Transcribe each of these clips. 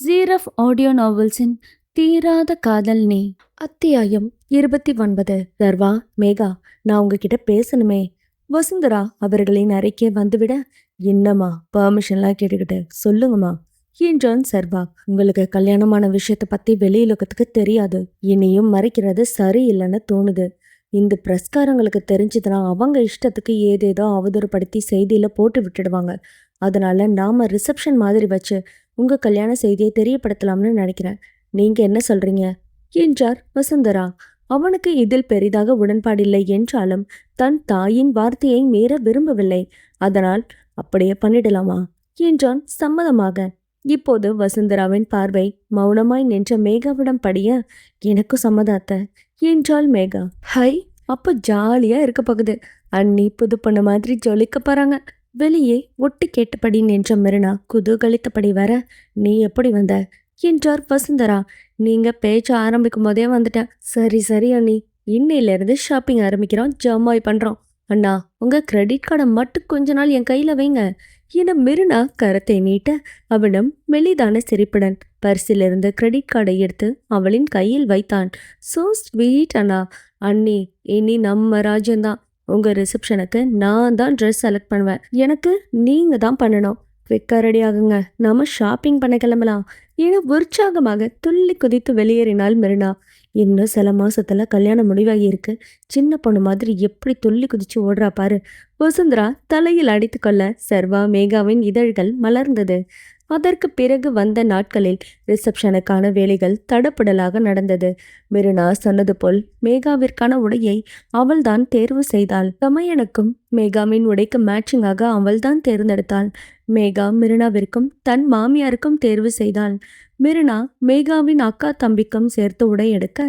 ஜீரஃப் audio நாவல்ஸின் தீராத காதல் நீ. அத்தியாயம் 29. சர்வா, மேகா, நான் உங்ககிட்ட பேசணுமே. வசுந்தரா அவர்களின் அறைக்கே வந்துவிட, என்னம்மா பெர்மிஷன்லாம் கேட்டுக்கிட்டு சொல்லுங்கம்மா என்றான் சர்வா. உங்களுக்கு கல்யாணமான விஷயத்த பத்தி வெளியுலகத்துக்கு தெரியாது, இனியும் மறைக்கிறது சரியில்லைன்னு தோணுது. இந்த பிரஸ்காரங்களுக்கு தெரிஞ்சதுன்னா அவங்க இஷ்டத்துக்கு ஏதேதோ அவதூறுப்படுத்தி செய்தியில போட்டு விட்டுடுவாங்க. அதனால நாம ரிசப்ஷன் மாதிரி வச்சு உங்க கல்யாண செய்தியை தெரியப்படுத்தலாம்னு நினைக்கிறேன். நீங்க என்ன சொல்றீங்க என்றார் வசுந்தரா. அவனுக்கு இதில் பெரிதாக உடன்பாடில்லை என்றாலும் தன் தாயின் வார்த்தையை மீற விரும்பவில்லை. அதனால் அப்படியே பண்ணிடலாமா என்றான் சம்மதமாக. இப்போது வசுந்தராவின் பார்வை மௌனமாய் நின்ற மேகாவிடம் படிய, எனக்கும் சம்மதாத்த என்றாள் மேகா. ஹை, அப்போ ஜாலியா இருக்க போகுது. அண்ணி புது பொண்ணு மாதிரி ஜொலிக்க போறாங்க. வெளியே ஒட்டு கேட்டபடி நின்ற மிருனா குதூகலித்தபடி வர, நீ எப்படி வந்த என்றார் வசுந்தரா. நீங்க பேச்ச ஆரம்பிக்கும் போதே வந்துட்டேன். சரி சரி அண்ணி, இன்னையிலிருந்து ஷாப்பிங் ஆரம்பிக்கிறோம், ஜமாய் பண்றோம். அண்ணா, உங்க கிரெடிட் கார்டை மட்டும் கொஞ்ச நாள் என் கையில வைங்க என மிருனா கரத்தை நீட்ட, அவனிடம் மெலிதான சிரிப்புடன் பர்சிலிருந்து கிரெடிட் கார்டை எடுத்து அவளின் கையில் வைத்தான். சோ ஸ்வீட் அண்ணா. அண்ணி, இனி நம்ம ராஜ்யம்தான். உங்க ரிசப்ஷனுக்கு நான் தான் ட்ரெஸ் செலக்ட் பண்ணுவேன். எனக்கு நீங்க தான் பண்ணணும். குவிக்கா ரெடி ஆகுங்க, நாம ஷாப்பிங் பண்ண கிளம்பலாம் என உற்சாகமாக துள்ளி குதித்து வெளியேறினாள் மிருனா. இன்னும் சில மாசத்துல கல்யாணம் முடிவாகி இருக்கு. சின்ன பொண்ணு மாதிரி எப்படி துள்ளி குதிச்சு ஓடுறா பாரு. வசுந்தரா தலையில் அடித்து கொள்ள சர்வா மேகாவின் இதழ்கள் மலர்ந்தது. அதற்கு பிறகு வந்த நாட்களில் ரிசப்ஷனுக்கான வேலைகள் தடப்படலாக நடந்தது. மிருனா சொன்னது போல் மேகாவிற்கான உடையை அவள்தான் தேர்வு செய்தாள். தமையனுக்கும் மேகாவின் உடைக்கு மேட்சிங்காக அவள்தான் தேர்ந்தெடுத்தாள். மேகா மிருனாவிற்கும் தன் மாமியாருக்கும் தேர்வு செய்தாள். மிருனா மேகாவின் அக்கா தம்பிக்கும் சேர்த்து உடை எடுக்க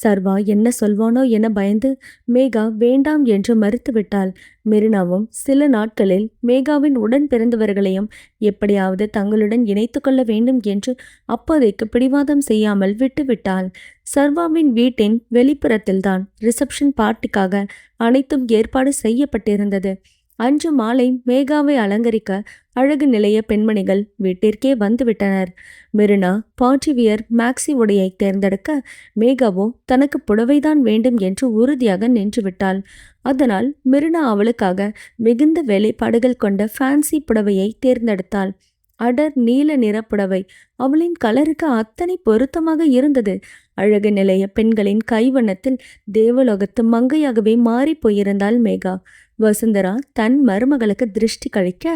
சர்வா என்ன சொல்வானோ என பயந்து மேகா வேண்டாம் என்று மறுத்துவிட்டாள். மிருனாவும் சில நாட்களில் மேகாவின் உடன் பிறந்தவர்களையும் எப்படியாவது தங்களுடன் இணைத்து கொள்ள வேண்டும் என்று அப்போதைக்கு பிடிவாதம் செய்யாமல் விட்டுவிட்டாள். சர்வாவின் வீட்டின் வெளிப்புறத்தில்தான் ரிசப்ஷன் பார்ட்டிக்காக அனைத்தும் ஏற்பாடு செய்யப்பட்டிருந்தது. அன்று மாலை மேகாவை அலங்கரிக்க அழகு நிலைய பெண்மணிகள் வீட்டிற்கே வந்துவிட்டனர். மிருனா பார்ட்டிவியர் மேக்சி உடையை தேர்ந்தெடுக்க மேகாவோ தனக்கு புடவைதான் வேண்டும் என்று உறுதியாக நின்றுவிட்டாள். அதனால் மிருனா அவளுக்காக மிகுந்த வேலைப்பாடுகள் கொண்ட ஃபேன்சி புடவையை தேர்ந்தெடுத்தாள். அடர் நீல நிற புடவை அவளின் கலருக்கு அத்தனை பொருத்தமாக இருந்தது. அழகு நிலைய பெண்களின் கைவண்ணத்தில் தேவலோகத்து மங்கையாகவே மாறி போயிருந்தாள் மேகா. வசுந்தரா தன் மருமகளுக்கு திருஷ்டி கழிக்க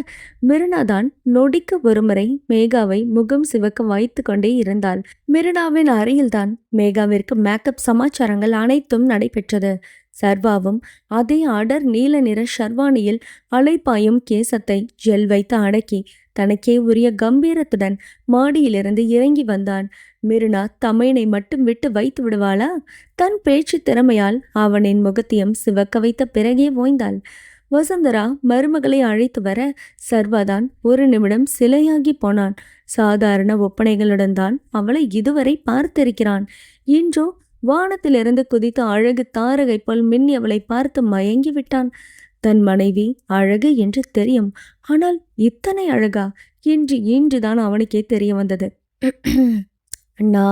மிருனாதான் நொடிக்கு ஒருமுறை மேகாவை முகம் சிவக்க வைத்து கொண்டே இருந்தாள். மிருனாவின் அறையில்தான் மேகாவிற்கு மேக்கப் சமாச்சாரங்கள் அனைத்தும் நடைபெற்றது. சர்வாவும் அதே அடர் நீல நிற ஷர்வானியில் அலைப்பாயும் கேசத்தை ஜெல் வைத்து அடக்கி தனக்கே உரிய கம்பீரத்துடன் மாடியிலிருந்து இறங்கி வந்தான். மிருனா தமையனை மட்டும் விட்டு வைத்து விடுவாளா? தன் பேச்சு திறமையால் அவனின் முகத்தையும் சிவக்க வைத்த பிறகே ஓய்ந்தாள். வசுந்தரா மருமகளை அழைத்து வர சர்வாதான் ஒரு நிமிடம் சிலையாகி போனான். சாதாரண ஒப்பனைகளுடன் தான் அவளை இதுவரை பார்த்திருக்கிறான். இன்றோ வானத்திலிருந்து குதித்த அழகு தாரகை போல் மின்னி அவளை பார்த்து மயங்கி விட்டான். தன் மனைவி அழகு என்று தெரியும், ஆனால் இத்தனை அழகா என்று இன்றுதான் அவனுக்கே தெரிய வந்தது. அண்ணா,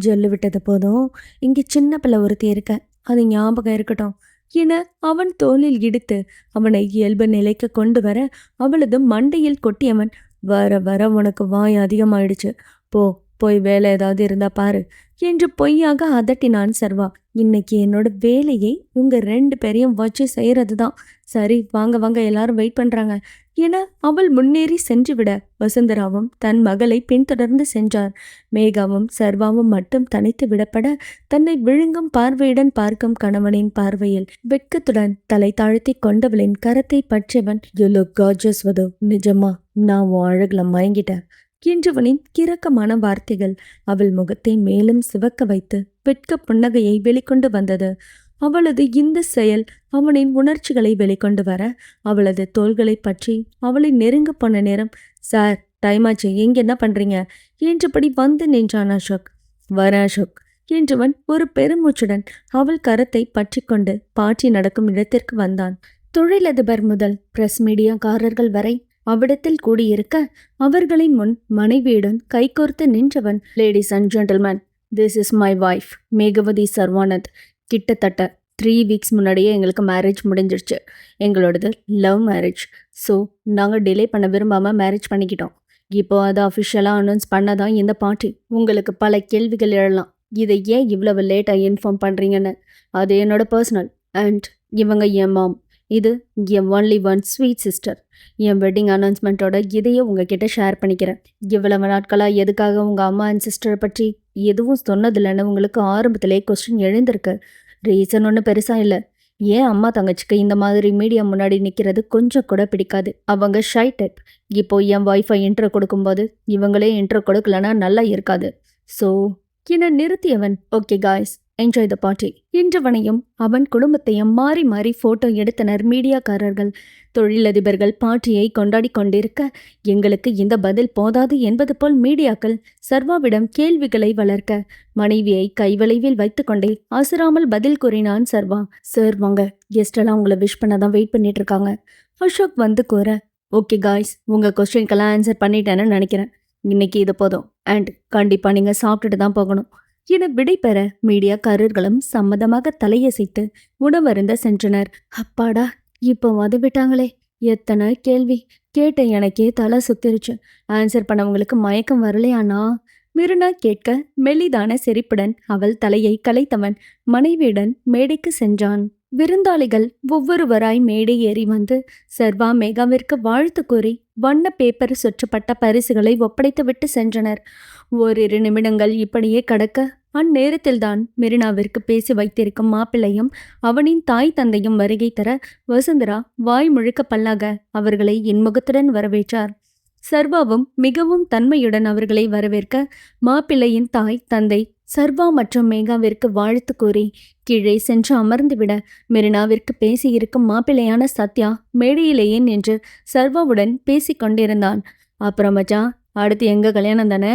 ஜொல்லு விட்டது போதும், இங்கே சின்ன பிள்ளை ஒருத்தி இருக்க, அது ஞாபகம் இருக்கட்டும் என அவன் தோளில் இடித்து அவனை இயல்பு நிலைக்கு கொண்டு வர அவளது மண்டையில் கொட்டியவன், வர வர உனக்கு வாய் அதிகமாயிடுச்சு, போய் வேலை ஏதாவது இருந்தா பாரு என்று பொய்யாக அதட்டினான் சர்வா. இன்னைக்கு என்னோட வேலையை உங்க 2 பேரையும் வச்சு செய்யறது தான். சரி, வாங்க வாங்க, எல்லாரும் வெயிட் பண்றாங்க என அவள் முன்னேறி சென்று விட வசுந்தராவும் தன் மகளை பின்தொடர்ந்து சென்றார். மேகாவும் சர்வாவும் மட்டும் தனித்து விடப்பட தன்னை விழுங்கும் பார்வையுடன் பார்க்கும் கணவனின் பார்வையில் வெட்கத்துடன் தலை தாழ்த்தி கொண்டவளின் கரத்தை பற்றியவன், யூ லுக் கார்ஜியஸ் வது, நிஜமா நான் உன் அழகுல மயங்கிட்டேன் என்றவனின் கிரக்கமான வார்த்தைகள் அவள் முகத்தை மேலும் சிவக்க வைத்து வெட்க புன்னகையை வெளிக்கொண்டு வந்தது. அவளது இந்த செயல் அவனின் உணர்ச்சிகளை வெளிக்கொண்டு வர அவளது தோள்களை பற்றி அவளை நெருங்க போன நேரம், சார் டைம் ஆச்சு, எங்க என்ன பண்றீங்க என்றபடி வந்து நின்றான் அசோக். வர அசோக் என்றவன் ஒரு பெருமூச்சுடன் அவள் கரத்தை பற்றி கொண்டு பாட்டி நடக்கும் இடத்திற்கு வந்தான். தொழிலதிபர் முதல் பிரஸ் மீடியாக்காரர்கள் வரை அவ்விடத்தில் கூடியிருக்க அவர்களின் முன் மனைவியுடன் கைகோர்த்து நின்றவன், ladies and gentlemen, this is my wife Megavathi Sarvanand. கிட்டத்தட்ட 3 வீக்ஸ் முன்னாடியே எங்களுக்கு மேரேஜ் முடிஞ்சிருச்சு. எங்களோடது லவ் மேரேஜ். ஸோ நாங்கள் டிலே பண்ண விரும்பாமல் மேரேஜ் பண்ணிக்கிட்டோம். இப்போ அதை அஃபிஷியலாக அனௌன்ஸ் பண்ணதான் இந்த பார்ட்டி. உங்களுக்கு பல கேள்விகள் எழலாம், இதை ஏன் இவ்வளவு லேட்டாக இன்ஃபார்ம் பண்ணுறீங்கன்னு. அது என்னோட பர்சனல். அண்ட் இவங்க என் மாம். இது என் ஒன்லி ஒன் ஸ்வீட் சிஸ்டர். என் வெட்டிங் அனௌன்ஸ்மெண்ட்டோட இதையே உங்ககிட்ட ஷேர் பண்ணிக்கிறேன். இவ்வளவு நாட்களாக எதுக்காக உங்கள் அம்மா அண்ட் சிஸ்டரை பற்றி எதுவும் சொன்னதில்லைன்னு உங்களுக்கு ஆரம்பத்திலே கொஸ்டின் எழுந்திருக்கு. ரீசன் ஒன்றும் பெருசாக இல்லை. ஏன் அம்மா தங்கச்சிக்கு இந்த மாதிரி மீடியா முன்னாடி நிற்கிறது கொஞ்சம் கூட பிடிக்காது. அவங்க ஷை டைப். இப்போ என் ஒய்ஃபை இன்ட்ரோ கொடுக்கும்போது இவங்களே இன்ட்ரோ கொடுக்கலன்னா நல்லா இருக்காது. ஸோ என நிறுத்தியவன், okay guys, enjoy the party என்றவனையும் அவன் குடும்பத்தையும் மாறி மாறி போட்டோ எடுத்தனர் மீடியாக்காரர்கள். தொழிலதிபர்கள் பார்ட்டியை கொண்டாடி கொண்டிருக்க எங்களுக்கு இந்த பதில் போதாது என்பது போல் மீடியாக்கள் சர்வாவிடம் கேள்விகளை வளர்க்க மனைவியை கைவளைவில் வைத்துக்கொண்டே அசராமல் பதில் கூறினான் சர்வா. சார் வாங்க, கெஸ்டெல்லாம் உங்களை விஷ் பண்ணதான் வெயிட் பண்ணிட்டு இருக்காங்க. அசோக் வந்து கூற, ஓகே காய்ஸ், உங்கள் கொஸ்டின்கெல்லாம் ஆன்சர் பண்ணிட்டேன்னு நினைக்கிறேன். இன்னைக்கு இது போதும். அண்ட் கண்டிப்பாக நீங்கள் சாப்பிட்டுட்டு தான் போகணும் என விடை பெற மீடியாக்காரர்களும் சம்மதமாக தலையசைத்து உணவருந்த சென்றனர். அப்பாடா, இப்போ விட்டாங்களே. எத்தனை கேள்வி கேட்ட எனக்கே தலை சுத்திருச்சு. ஆன்சர் பண்ணவங்களுக்கு மயக்கம் வரலையானா? மிருனா கேட்க மெல்லிதான சிரிப்புடன் அவள் தலையை கலைத்தவன் மனைவியுடன் மேடைக்கு சென்றான். விருந்தாளிகள் ஒவ்வொருவராய் மேடை ஏறி வந்து சர்வா மேகாவிற்கு வாழ்த்து கூறி வண்ண பேப்பர் சுற்றப்பட்ட பரிசுகளை ஒப்படைத்து விட்டு சென்றனர். ஓரிரு நிமிடங்கள் இப்படியே கடக்க அந்நேரத்தில்தான் மெரினாவிற்கு பேசி வைத்திருக்கும் மாப்பிள்ளையும் அவனின் தாய் தந்தையும் வருகை தர வசுந்தரா வாய் முழுக்க பல்லாக அவர்களை இன்முகத்துடன் வரவேற்றார். சர்வாவும் மிகவும் தன்மையுடன் அவர்களை வரவேற்க மாப்பிள்ளையின் தாய் தந்தை சர்வா மற்றும் மேகாவிற்கு வாழ்த்து கூறி கீழே சென்று அமர்ந்துவிட மெரினாவிற்கு பேசியிருக்கும் மாப்பிள்ளையான சத்யா மேடையிலேயே நின்று சர்வாவுடன் பேசிக்கொண்டிருந்தான். அப்புறம் மச்சான், அடுத்து எங்க கல்யாணம் தானே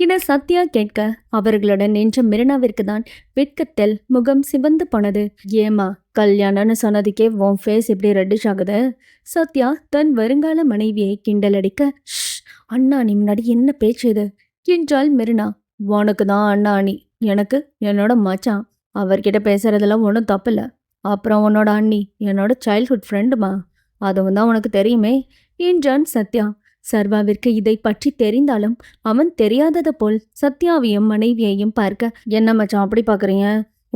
என சத்யா கேட்க அவர்களுடன் நின்ற மெரினாவிற்கு தான் வெட்கத்தில் முகம் சிவந்து போனது. ஏமா, கல்யாணம்னு சொன்னதுக்கே உன் ஃபேஸ் இப்படி ரெட்டிஷ் ஆகுது? சத்யா தன் வருங்கால மனைவியை கிண்டலடிக்க, ஷ், அண்ணா நீ முன்னாடி என்ன பேச்சு இது என்றாள் மெரினா. உனக்கு தான் அண்ணா அண்ணி, எனக்கு என்னோட மச்சான். அவர்கிட்ட பேசுறதெல்லாம் ஒன்றும் தப்பில்ல. அப்புறம் உன்னோட அண்ணி என்னோட சைல்ட்ஹுட் ஃப்ரெண்டுமா, அதுவும் தான் உனக்கு தெரியுமே என்றான் சத்யா. சர்வாவிற்கு இதை பற்றி தெரிந்தாலும் அவன் தெரியாதது போல் சத்யாவையும் மனைவியையும் பார்க்க, என்ன மச்சான் அப்படி பார்க்குறீங்க?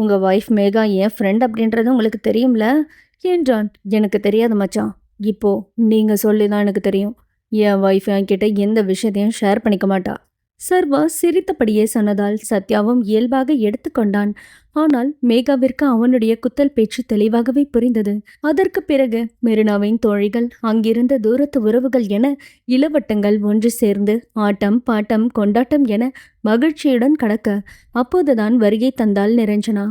உங்கள் ஒய்ஃப் மேகா என் ஃப்ரெண்ட் அப்படின்றது உங்களுக்கு தெரியும்ல என்றான். எனக்கு தெரியாது மச்சான், இப்போ நீங்கள் சொல்லி தான் எனக்கு தெரியும். என் ஒய்ஃப் என்கிட்ட எந்த விஷயத்தையும் ஷேர் பண்ணிக்க மாட்டா. சர்வா சிரித்தபடியே சொன்னதால் சத்யாவும் இயல்பாக எடுத்துக்கொண்டான். ஆனால் மேகாவிற்கு அவனுடைய குத்தல் பேச்சு தெளிவாகவே புரிந்தது. அதற்கு பிறகு மெரினாவின் தோழிகள், அங்கிருந்த தூரத்து உறவுகள் என இளவட்டங்கள் ஒன்று சேர்ந்து ஆட்டம் பாட்டம் கொண்டாட்டம் என மகிழ்ச்சியுடன் கடக்க அப்போதுதான் வருகை தந்தாள் நிரஞ்சனா.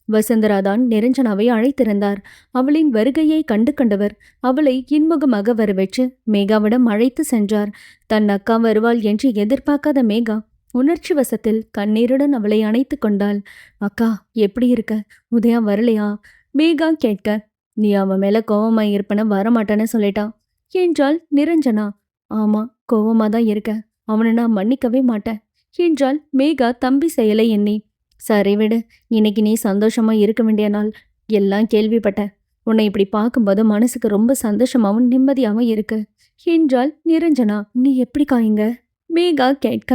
வசுந்தராதான் நிரஞ்சனாவை அழைத்திருந்தார். அவளின் வருகையை கண்டு கொண்டவர் அவளை இன்முகமாக வரவேற்று மேகாவிடம் அழைத்து சென்றார். தன் அக்கா வருவாள் என்று எதிர்பார்க்காத மேகா உணர்ச்சி வசத்தில் கண்ணீருடன் அவளை அணைத்து கொண்டாள். அக்கா எப்படி இருக்க? உதயா வரலையா? மேகா கேட்க, நீ அவன் மேல கோவமா இருப்பன வரமாட்டேன்னு சொல்லிட்டான் என்றாள் நிரஞ்சனா. ஆமா, கோவமா தான் இருக்க. அவனை நான் மன்னிக்கவே மாட்டேன் என்றாள் மேகா தம்பி செயலை எண்ணி. சரி விடு, இன்னைக்கு நீ சந்தோஷமா இருக்க வேண்டிய நாள். எல்லாம் கேள்விப்பட்டேன். உன்னை இப்படி பார்க்கும்போது மனசுக்கு ரொம்ப சந்தோஷமாவும் நிம்மதியாகவும் இருக்கு என்றாள் நிரஞ்சனா. நீ எப்படி காயுங்க? மேகா கேட்க,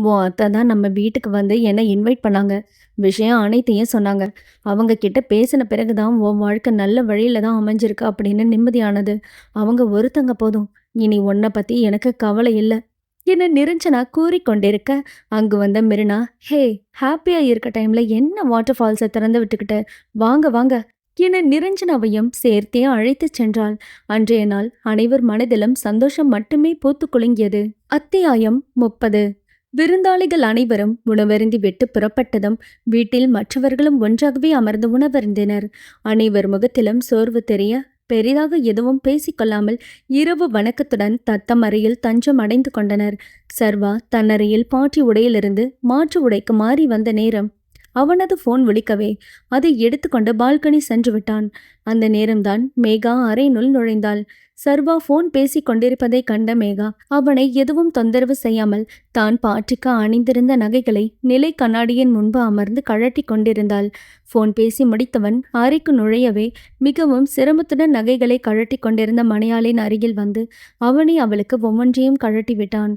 உன் அத்தை தான் நம்ம வீட்டுக்கு வந்து என்னை இன்வைட் பண்ணாங்க. விஷயம் அனைத்தையும் சொன்னாங்க. அவங்க கிட்ட பேசின பிறகுதான் உன் வாழ்க்கை நல்ல வழியில தான் அமைஞ்சிருக்கு அப்படின்னு நிம்மதியானது. அவங்க ஒருத்தங்க போதும். இனி உன்னை பத்தி எனக்கு கவலை இல்லை என நிரஞ்சனா கூறிக்கொண்டிருக்க அங்கு வந்த மிருனா, ஹே, ஹாப்பியா இருக்க டைம்ல என்ன வாட்டர் ஃபால்ஸை திறந்து விட்டுக்கிட்டு வாங்க வாங்க என நிரஞ்சனாவையும் சேர்த்தே அழைத்துச் சென்றாள். அன்றைய நாள் அனைவர் மனதிலும் சந்தோஷம் மட்டுமே பூத்து குலுங்கியது. அத்தியாயம் 30. விருந்தாளிகள் அனைவரும் உணவருந்தி விட்டு புறப்பட்டதும் வீட்டில் மற்றவர்களும் ஒன்றாகவே அமர்ந்து உணவருந்தினர். அனைவர் முகத்திலும் சோர்வு தெரிய பெரிதாக எதுவும் பேசிக்கொள்ளாமல் இரவு வணக்கத்துடன் தத்தம் அறையில் தஞ்சம் அடைந்து கொண்டனர். சர்வா தன்னறையில் பாட்டி உடையிலிருந்து மாற்று உடைக்கு மாறி வந்த நேரம் அவனது போன் ஒலிக்கவே அதை எடுத்துக்கொண்டு பால்கனி சென்று விட்டான். அந்த நேரம்தான் மேகா அறையினுள் நுழைந்தாள். சர்வா போன் பேசி கொண்டிருப்பதை கண்ட மேகா அவனை எதுவும் தொந்தரவு செய்யாமல் தான் பாட்டிக்கு அணிந்திருந்த நகைகளை நிலை கண்ணாடியின் முன்பு அமர்ந்து கழட்டி கொண்டிருந்தாள். போன் பேசி முடித்தவன் அறைக்கு நுழையவே மிகவும் சிரமத்துடன் நகைகளை கழட்டி கொண்டிருந்த மணியாளின் அருகில் வந்து அவனை அவளுக்கு ஒவ்வொன்றையும் கழட்டி விட்டான்.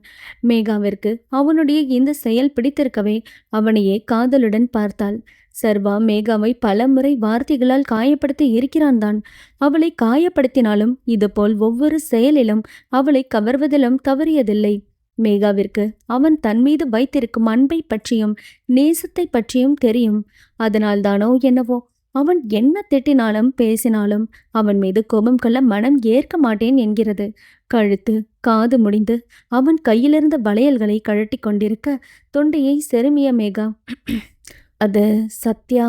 மேகாவிற்கு அவனுடைய இந்த செயல் பிடித்திருக்கவே அவனையே காதலுடன் பார்த்தாள். சர்வா மேகாவை பல முறை வார்த்தைகளால் காயப்படுத்தி இருக்கிறான் தான். அவளை காயப்படுத்தினாலும் இதுபோல் ஒவ்வொரு செயலிலும் அவளை கவர்வதிலும் தவறியதில்லை. மேகாவிற்கு அவன் தன் மீது வைத்திருக்கும் அன்பை பற்றியும் நேசத்தை பற்றியும் தெரியும். அதனால்தானோ என்னவோ அவன் என்ன திட்டினாலும் பேசினாலும் அவன் மீது கோபம் கொள்ள மனம் ஏற்க மாட்டேன் என்கிறது. கழுத்து காது முடிந்து அவன் கையிலிருந்த வளையல்களை கழட்டி கொண்டிருக்க தொண்டையை செருமிய மேகா அது சத்யா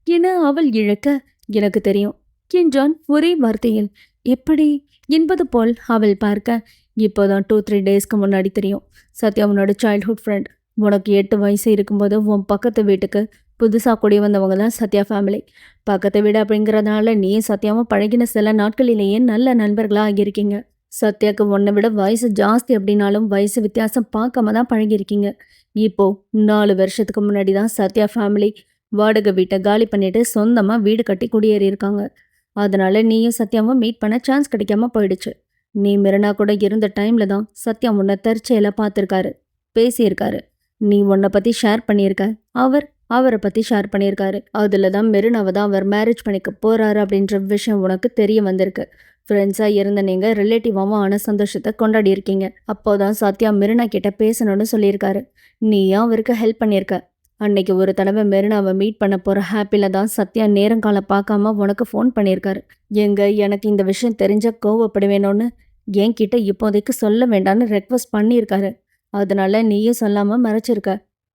என அவள் இழக்க, எனக்கு தெரியும் என்றான் ஒரே வார்த்தையில். எப்படி என்பது போல் அவள் பார்க்க, இப்போதான் 2-3 டேஸ்க்கு முன்னாடி தெரியும். சத்யா உன்னோட சைல்ட்ஹுட் ஃப்ரெண்ட். உனக்கு 8 வயசு இருக்கும்போது உன் பக்கத்து வீட்டுக்கு புதுசாக கூடி வந்தவங்க தான் சத்யா ஃபேமிலி. பக்கத்து வீடு அப்படிங்கிறதுனால நீ சத்யாவும் பழகின சில நாட்களிலேயே நல்ல நண்பர்களாக ஆகியிருக்கீங்க. சத்யாவுக்கு உன்னை விட வயசு ஜாஸ்தி அப்படின்னாலும் வயசு வித்தியாசம் பார்க்காம தான் பழகியிருக்கீங்க. இப்போ 4 வருஷத்துக்கு முன்னாடி தான் சத்யா ஃபேமிலி வாடகை வீட்டை காலி பண்ணிட்டு சொந்தமாக வீடு கட்டி குடியேறி இருக்காங்க. அதனால நீயும் சத்யாவும் மீட் பண்ண சான்ஸ் கிடைக்காம போயிடுச்சு. நீ மிரனா கூட இருந்த டைம்ல தான் சத்யா உன்னை தற்செயலாக பார்த்துருக்காரு, பேசியிருக்காரு. நீ உன்னை பற்றி ஷேர் பண்ணியிருக்க, அவரை பற்றி ஷேர் பண்ணியிருக்காரு. அதில் தான் மெரினாவை தான் அவர் மேரேஜ் பண்ணிக்க போகிறாரு அப்படின்ற விஷயம் உனக்கு தெரிய வந்திருக்கு. ஃப்ரெண்ட்ஸாக இருந்த நீங்கள் ரிலேட்டிவாகவும் ஆன சந்தோஷத்தை கொண்டாடி இருக்கீங்க. அப்போதான் சத்யா மெரினா கிட்ட பேசணும்னு சொல்லியிருக்காரு. நீயும் அவருக்கு ஹெல்ப் பண்ணியிருக்க. அன்னைக்கு ஒரு தடவை மெரினாவை மீட் பண்ண போகிற ஹாப்பியில் தான் சத்யா நேரங்காலம் பார்க்காம உனக்கு ஃபோன் பண்ணியிருக்காரு. எனக்கு இந்த விஷயம் தெரிஞ்சால் கோவப்படுவேணும்னு என்கிட்ட இப்போதைக்கு சொல்ல வேண்டான்னு ரெக்வஸ்ட் பண்ணியிருக்காரு. அதனால நீயும் சொல்லாமல் மறைச்சிருக்க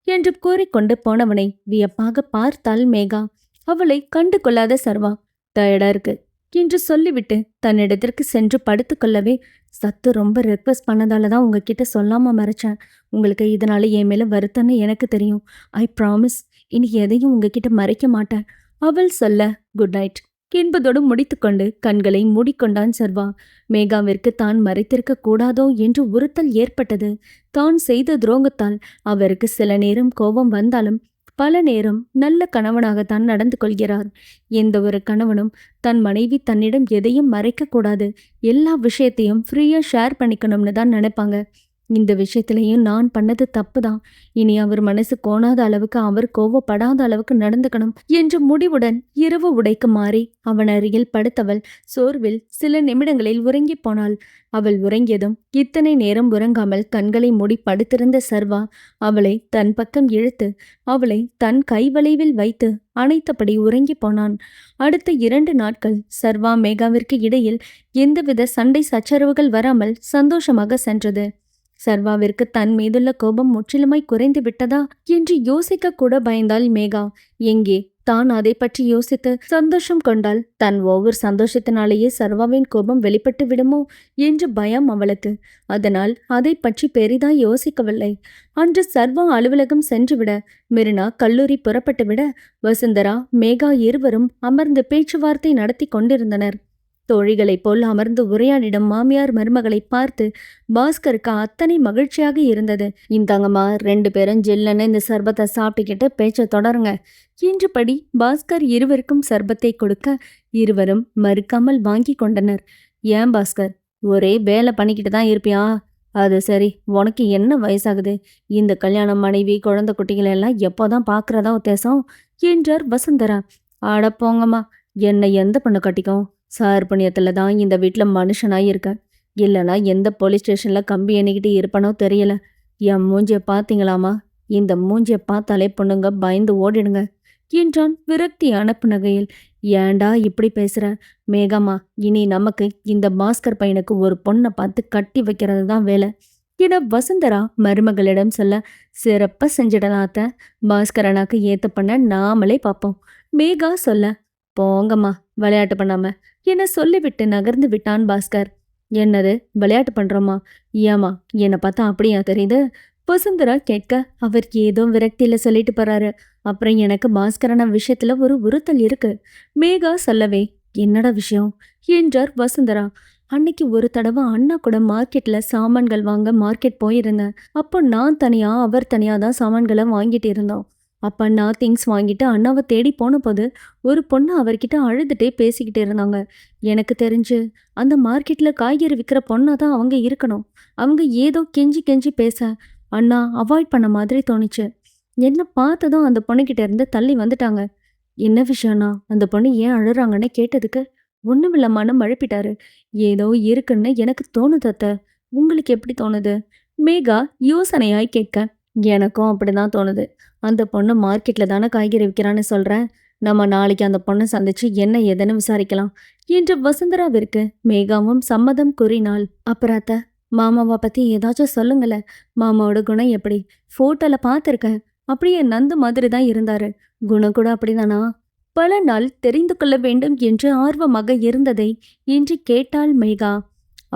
என்று கூறிக்கொண்டு போனவனை வியப்பாக பார்த்தாள் மேகா. அவளை கண்டு கொள்ளாத சர்வா, டயர்டா இருக்கு என்று சொல்லிவிட்டு தன்னிடத்திற்கு சென்று படுத்துக்கொள்ளவே, சத்து ரொம்ப ரெக்வஸ்ட் பண்ணதால தான் உங்ககிட்ட சொல்லாம மறைச்சேன். உங்களுக்கு இதனால என் மேல வருத்தம்னு எனக்கு தெரியும். ஐ ப்ராமிஸ் இனி எதையும் உங்ககிட்ட மறைக்க மாட்டேன் அவள் சொல்ல, குட் நைட் என்பதோடு முடித்துக்கொண்டு கண்களை மூடிக்கொண்டான் சர்வா. மேகாவிற்கு தான் மறைத்திருக்க கூடாதோ என்று உறுத்தல் ஏற்பட்டது. தான் செய்த துரோகத்தால் அவருக்கு சில நேரம் கோபம் வந்தாலும் பல நேரம் நல்ல கணவனாகத்தான் நடந்து கொள்கிறார். எந்த ஒரு கணவனும் தன் மனைவி தன்னிடம் எதையும் மறைக்க கூடாது, எல்லா விஷயத்தையும் ஃப்ரீயா ஷேர் பண்ணிக்கணும்னு தான் நினைப்பாங்க. இந்த விஷயத்திலையும் நான் பண்ணது தப்பு தான். இனி அவர் மனசு கோணாத அளவுக்கு, அவர் கோவப்படாத அளவுக்கு நடந்துக்கணும் என்ற முடிவுடன் இரவு உடைக்கு மாறி அவன் அருகில் படுத்தவள் சோர்வில் சில நிமிடங்களில் உறங்கி போனாள். அவள் உறங்கியதும் இத்தனை நேரம் உறங்காமல் கண்களை மூடி படுத்திருந்த சர்வா அவளை தன் பக்கம் இழுத்து அவளை தன் கைவளைவில் வைத்து அணைத்தபடி உறங்கி போனான். அடுத்த 2 நாட்கள் சர்வா மேகாவிற்கு இடையில் எந்தவித சண்டை சச்சரவுகள் வராமல் சந்தோஷமாக சென்றது. சர்வாவிற்கு தன் மீதுள்ள கோபம் முற்றிலுமாய் குறைந்து விட்டதா என்று யோசிக்க கூட பயந்தாள் மேகா. எங்கே தான் அதை பற்றி யோசித்து சந்தோஷம் கொண்டால் தன் ஒவ்வொரு சந்தோஷத்தினாலேயே சர்வாவின் கோபம் வெளிப்பட்டு விடுமோ என்று பயம் அவளுக்கு. அதனால் அதை பற்றி பெரிதாய் யோசிக்கவில்லை. அன்று சர்வா அலுவலகம் சென்றுவிட, மெரினா கல்லூரி புறப்பட்டுவிட, வசுந்தரா மேகா இருவரும் அமர்ந்து பேச்சுவார்த்தை நடத்தி கொண்டிருந்தனர். தோழிகளைப் போல் அமர்ந்து உரையாடிடும் மாமியார் மருமகளை பார்த்து பாஸ்கருக்கு அத்தனை மகிழ்ச்சியாக இருந்தது. இந்தாங்கம்மா, 2 பேரும் ஜில்லுன்னு இந்த சர்பத்தை சாப்பிட்டுக்கிட்டு பேச்ச தொடருங்க என்றபடி பாஸ்கர் இருவருக்கும் சர்பத்தை கொடுக்க இருவரும் மறுக்காமல் வாங்கி கொண்டனர். ஏன் பாஸ்கர், ஒரே வேலை பண்ணிக்கிட்டு தான் இருப்பியா? அது சரி, உனக்கு என்ன வயசாகுது? இந்த கல்யாணம், மனைவி, குழந்தை குட்டிகளை எல்லாம் எப்போதான் பார்க்குறதா உத்தேசம் என்றார் வசுந்தரா. ஆட போங்கம்மா, என்னை எந்த பொண்ணு கட்டிக்கும்? சார் புண்ணியத்தில் தான் இந்த வீட்டில் மனுஷனாக இருக்கேன். இல்லைனா எந்த போலீஸ் ஸ்டேஷனில் கம்பி எண்ணிக்கிட்டு இருப்பனோ தெரியல. என் மூஞ்சியை பார்த்தீங்களாமா? இந்த மூஞ்சியை பார்த்தாலே பொண்ணுங்க பயந்து ஓடிடுங்க என்றான் விரக்தியான புன்னகையில். ஏண்டா இப்படி பேசுகிற மேகம்மா? இனி நமக்கு இந்த பாஸ்கர் பையனுக்கு ஒரு பொண்ணை பார்த்து கட்டி வைக்கிறது தான் வேலை என வசுந்தரா மருமகளிடம் சொல்ல, சிறப்பாக செஞ்சிடலாத்த, பாஸ்கர் அண்ணாக்கு ஏற்ற பண்ண நாமளே பார்ப்போம் மேகா சொல்ல, போங்கம்மா விளையாட்டு பண்ணாம என சொல்லிவிட்டு நகர்ந்து விட்டான் பாஸ்கர். என்னது விளையாட்டு பண்றோமா? ஏமா என்னை பார்த்தா அப்படியா தெரியுது? வசுந்தரா கேட்க, அவர் ஏதோ விரக்தியில சொல்லிட்டு போறாரு. அப்புறம் எனக்கு பாஸ்கரன விஷயத்துல ஒரு உறுத்தல் இருக்கு மேகா சொல்லவே, என்னடா விஷயம் என்றார் வசுந்தரா. அன்னைக்கு ஒரு தடவை அண்ணா கூட மார்க்கெட்ல சாமான்கள் வாங்க மார்க்கெட் போயிருந்தேன். அப்போ நான் தனியா அவர் தனியா தான் சாமான்களை வாங்கிட்டு இருந்தோம். அப்ப நான் திங்ஸ் வாங்கிட்டு அண்ணாவை தேடி போனபோது ஒரு பொண்ணு அவர்கிட்ட அழுதுட்டே பேசிக்கிட்டு இருந்தாங்க. எனக்கு தெரிஞ்சு அந்த மார்க்கெட்ல காய்கறி விற்கிற பொண்ணா தான் அவங்க இருக்கணும். அவங்க ஏதோ கெஞ்சி கெஞ்சி பேச அண்ணா அவாய்ட் பண்ண மாதிரி தோணுச்சு. என்ன பார்த்ததும் அந்த பொண்ணுகிட்ட இருந்து தள்ளி வந்துட்டாங்க. என்ன விஷயம்னா அந்த பொண்ணு ஏன் அழுறாங்கன்னு கேட்டதுக்கு ஒண்ணுமில்லம்மான்னு மழுப்பிட்டாரு. ஏதோ இருக்குன்னு எனக்கு தோணுது அத்தை. உங்களுக்கு எப்படி தோணுது? மேகா யோசனையாய் கேட்க எனக்கும் அப்படிதான் தோணுது. அந்த பொண்ணு மார்க்கெட்ல தானே காய்கறி விற்கிறான்னு சொல்றேன். நம்ம நாளைக்கு அந்த பொண்ணை சந்திச்சு என்ன ஏதுன்னு விசாரிக்கலாம் என்று வசுந்தராவிற்கு மேகாவும் சம்மதம் கூறினாள். அப்புறம் அத்தை, மாமாவை பத்தி ஏதாச்சும் சொல்லுங்களேன். மாமாவோட குணம் எப்படி? போட்டோல பார்த்திருக்கேன். அப்படியே நந்து மாதிரி தான் இருந்தாரு. குணம் கூட அப்படிதானா? பல நாள் தெரிந்து கொள்ள வேண்டும் என்று ஆர்வமாக இருந்ததை இன்று கேட்டாள் மேகா.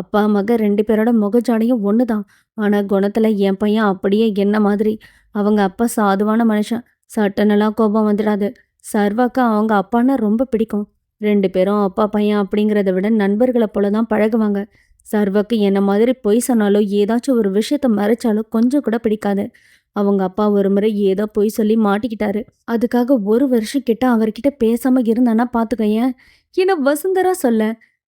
அப்பா மக 2 பேரோட முகஜாடையும் ஒண்ணுதான். ஆனா குணத்துல என் பையன் அப்படியே என்ன மாதிரி. அவங்க அப்பா சாதுவான மனுஷன். சட்டனெல்லாம் கோபம் வந்துடாது. சர்வாக்கு அவங்க அப்பான்னா ரொம்ப பிடிக்கும். 2 பேரும் அப்பா பையன் அப்படிங்கிறத விட நண்பர்களை போலதான் பழகுவாங்க. சர்வாக்கு என்ன மாதிரி பொய் சொன்னாலோ ஏதாச்சும் ஒரு விஷயத்த மறைச்சாலோ கொஞ்சம் கூட பிடிக்காது. அவங்க அப்பா ஒரு முறை ஏதோ பொய் சொல்லி மாட்டிக்கிட்டாரு. அதுக்காக 1 வருஷம் கிட்ட அவர்கிட்ட பேசாம இருந்தானா பாத்துக்கயேன் என வசுந்தரா சொல்ல,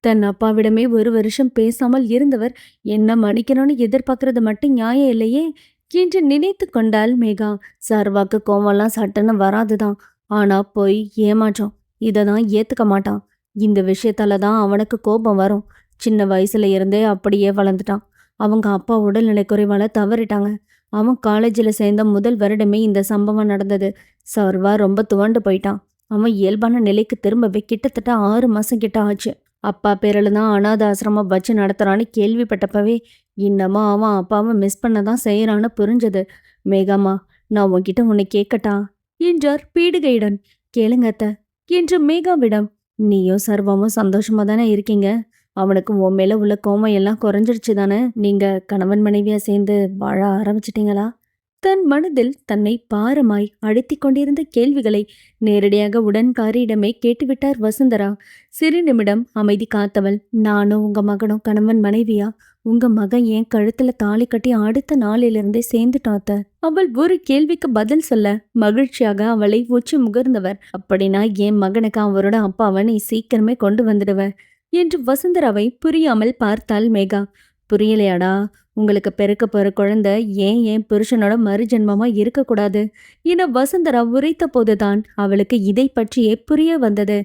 தன் அப்பாவிடமே 1 வருஷம் பேசாமல் இருந்தவர் என்ன மன்னிக்கணும்னு எதிர்பார்க்கறது மட்டும் நியாயம் இல்லையே என்று நினைத்து கொண்டாள் மேகா. சர்வாக்கு கோவம்லாம் சட்டுன்னு வராதுதான். ஆனா பொய், ஏமாற்றம் இததான் ஏத்துக்க மாட்டான். இந்த விஷயத்தால தான் அவனுக்கு கோபம் வரும். சின்ன வயசுல இருந்தே அப்படியே வளர்ந்துட்டான். அவங்க அப்பா உடல்நிலை குறைவால தவறிட்டாங்க. அவன் காலேஜில் சேர்ந்த முதல் வருடமே இந்த சம்பவம் நடந்தது. சர்வா ரொம்ப துவண்டு போயிட்டான். அவன் இயல்பான நிலைக்கு திரும்பவே கிட்டத்தட்ட 6 மாசம் கிட்ட ஆச்சு. அப்பா பேரில் தான் அனாத ஆசிரமம் வச்சு நடத்துறான்னு கேள்விப்பட்டப்பவே இன்னமும் அவன் அப்பாவை மிஸ் பண்ண தான் செய்யறான்னு புரிஞ்சது. மேகாமா, நான் உன்கிட்ட உன்னை கேட்கட்டா என்றார் பீடுகையுடன். கேளுங்க அத்தை என்று மேகாவிடம். நீயும் சர்வமும் சந்தோஷமா தானே இருக்கீங்க? அவனுக்கு உன் மேல உள்ள கோபம் எல்லாம் குறைஞ்சிடுச்சு தானே? நீங்க கணவன் மனைவியா சேர்ந்து வாழ ஆரம்பிச்சிட்டீங்களா? தன் மனதில் தன்னை பாரமாய் அழுத்திக் கொண்டிருந்த கேள்விகளை நேரடியாக உடன்காரியிடமே கேட்டுவிட்டார் வசுந்தரா. சிறு நிமிடம் அமைதி காத்தவள், நானும் உங்க மகனும் கணவன் மனைவியா? உங்க மகன் என் கழுத்துல தாலி கட்டி அடுத்த நாளிலிருந்தே சேர்ந்துட்டாத்த. அவள் ஒரு கேள்விக்கு பதில் சொல்ல மகிழ்ச்சியாக அவளை உச்சி முகர்ந்தவர், அப்படின்னா என் மகனுக்கு அவரோட அப்பாவை நீ சீக்கிரமே கொண்டு வந்துடுவ என்று வசுந்தராவை புரியாமல் பார்த்தாள் மேகா. புரியலையாடா? உங்களுக்கு பிறக்க போற குழந்தை ஏன் புருஷனோட மறுஜென்மமா இருக்கக்கூடாது என வசுந்தரா உரைத்த போதுதான் அவளுக்கு இதை பற்றியே புரிய வந்தது.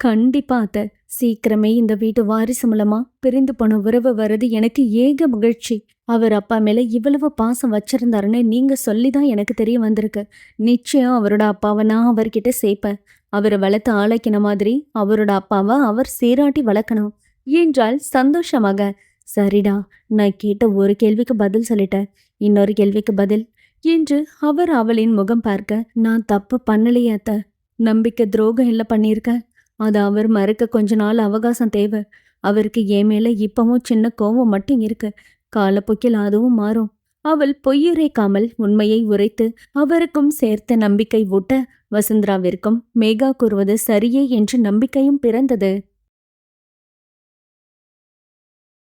கண்டிப்பா அத்தை, சீக்கிரமே இந்த வீட்டு வாரிசு மூலமா பிரிந்து போன உறவு வர்றது எனக்கு ஏக மகிழ்ச்சி. அவர் அப்பா மேல இவ்வளவு பாசம் வச்சிருந்தாருன்னு நீங்க சொல்லிதான் எனக்கு தெரிய வந்திருக்கு. நிச்சயம் அவரோட அப்பாவை நான் அவர்கிட்ட சேர்ப்பேன். அவரை வளர்த்து ஆளாக்கின மாதிரி அவரோட அப்பாவை அவர் சீராட்டி வளர்க்கணும் என்றால் சந்தோஷமாக. சரிடா, நான் கேட்ட ஒரு கேள்விக்கு பதில் சொல்லிட்டேன். இன்னொரு கேள்விக்கு பதில் என்று அவர் அவளின் முகம் பார்க்க, நான் தப்பு பண்ணலையே அத்தை. நம்பிக்கை துரோகம் இல்லை பண்ணியிருக்கேன். அது அவர் மறுக்க கொஞ்ச நாள் அவகாசம் தேவை. அவருக்கு என் மேல இப்பவும் சின்ன கோபம் மட்டும் இருக்கு. காலப்போக்கில் அதுவும் மாறும். அவள் பொய்யுரைக்காமல் உண்மையை உரைத்து அவருக்கும் சேர்த்த நம்பிக்கை ஊட்ட வசுந்தராவிற்கும் மேகா கூறுவது சரியே என்று நம்பிக்கையும் பிறந்தது.